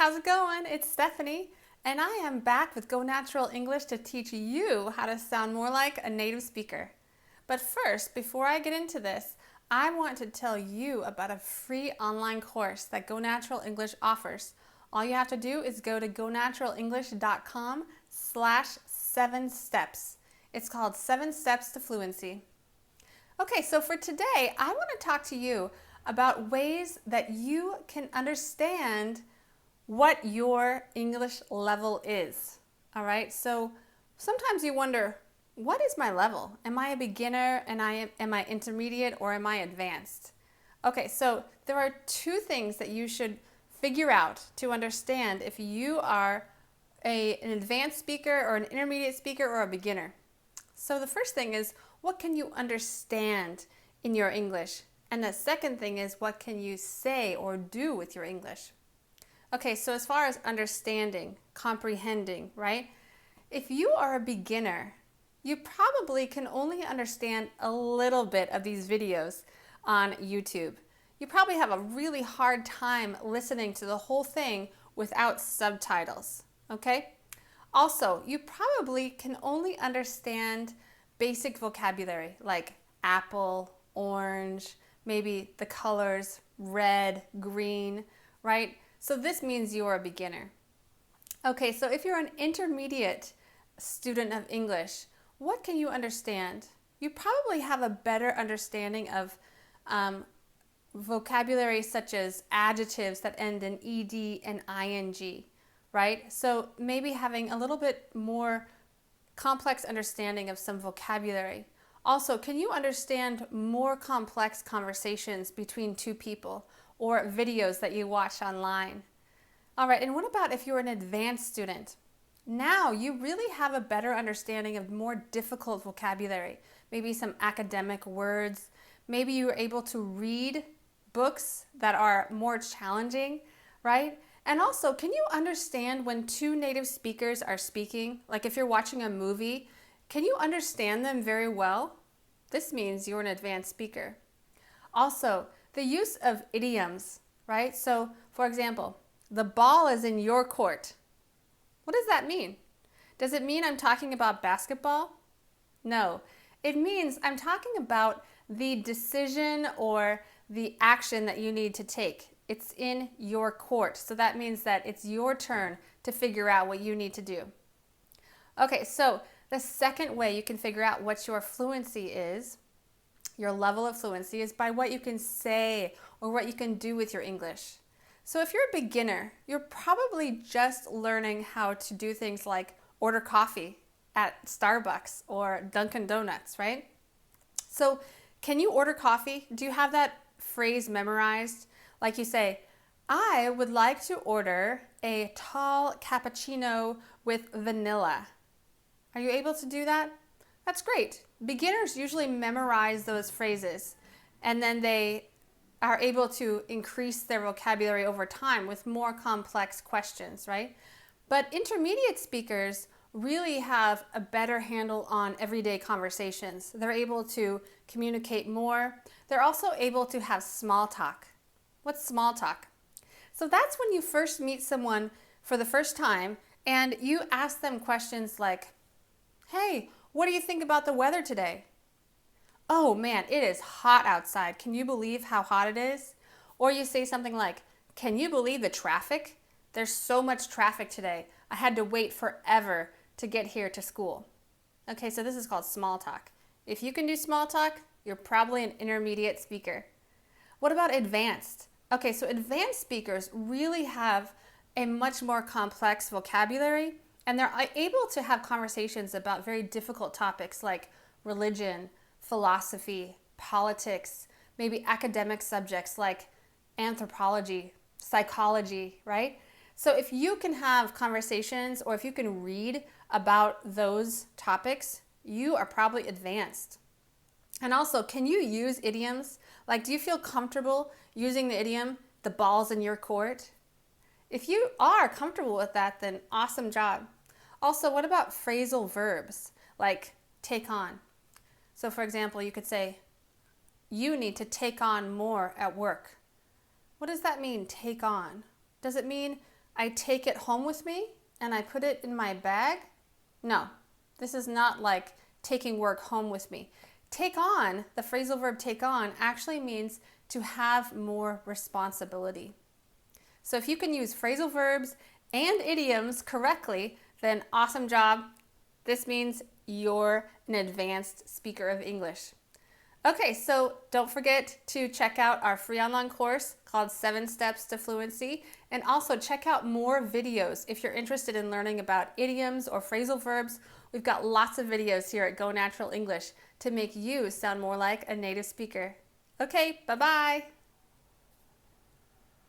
how's it going? It's Stephanie, and I am back with Go Natural English to teach you how to sound more like a native speaker. But first, before I get into this, I want to tell you about a free online course that Go Natural English offers. All you have to do is go to gonaturalenglish.com/7steps. It's called 7 Steps to Fluency. Okay, so for today, I want to talk to you about ways that you can understand what your English level is. All right, so sometimes you wonder, what is my level? Am I a beginner and am I intermediate or am I advanced? Okay, so there are two things that you should figure out to understand if you are an advanced speaker or an intermediate speaker or a beginner. So the first thing is, what can you understand in your English? And the second thing is, what can you say or do with your English? Okay, so as far as understanding, comprehending, right? If you are a beginner, you probably can only understand a little bit of these videos on YouTube. You probably have a really hard time listening to the whole thing without subtitles, okay? Also, you probably can only understand basic vocabulary like apple, orange, maybe the colors red, green, right? So this means you're a beginner. Okay, so if you're an intermediate student of English, what can you understand? You probably have a better understanding of vocabulary such as adjectives that end in ed and ing, right? So maybe having a little bit more complex understanding of some vocabulary. Also, can you understand more complex conversations between two people or videos that you watch online? All right, and what about if you're an advanced student? Now you really have a better understanding of more difficult vocabulary, maybe some academic words. Maybe you're able to read books that are more challenging, right? And also, can you understand when two native speakers are speaking? Like if you're watching a movie, can you understand them very well? This means you're an advanced speaker. Also, the use of idioms, right? So, for example, the ball is in your court. What does that mean? Does it mean I'm talking about basketball? No, it means I'm talking about the decision or the action that you need to take. It's in your court. So that means that it's your turn to figure out what you need to do. Okay, so the second way you can figure out what your fluency is, your level of fluency, is by what you can say or what you can do with your English. So if you're a beginner, you're probably just learning how to do things like order coffee at Starbucks or Dunkin' Donuts, right? So can you order coffee? Do you have that phrase memorized? Like you say, I would like to order a tall cappuccino with vanilla. Are you able to do that? That's great. Beginners usually memorize those phrases and then they are able to increase their vocabulary over time with more complex questions, right? But intermediate speakers really have a better handle on everyday conversations. They're able to communicate more. They're also able to have small talk. What's small talk? So that's when you first meet someone for the first time and you ask them questions like, hey, what do you think about the weather today? Oh man, it is hot outside. Can you believe how hot it is? Or you say something like, can you believe the traffic? There's so much traffic today. I had to wait forever to get here to school. Okay, so this is called small talk. If you can do small talk, you're probably an intermediate speaker. What about advanced? Okay, so advanced speakers really have a much more complex vocabulary and they're able to have conversations about very difficult topics like religion, philosophy, politics, maybe academic subjects like anthropology, psychology, right? So if you can have conversations or if you can read about those topics, you are probably advanced. And also, can you use idioms? Like, do you feel comfortable using the idiom, the ball's in your court? If you are comfortable with that, then awesome job. Also, what about phrasal verbs like take on? So for example, you could say, you need to take on more at work. What does that mean, take on? Does it mean I take it home with me and I put it in my bag. No, this is not like taking work home with me. Take on, the phrasal verb take on, actually means to have more responsibility. So if you can use phrasal verbs and idioms correctly, then awesome job. This means you're an advanced speaker of English. Okay, so don't forget to check out our free online course called 7 Steps to Fluency, and also check out more videos if you're interested in learning about idioms or phrasal verbs. We've got lots of videos here at Go Natural English to make you sound more like a native speaker. Okay, bye-bye.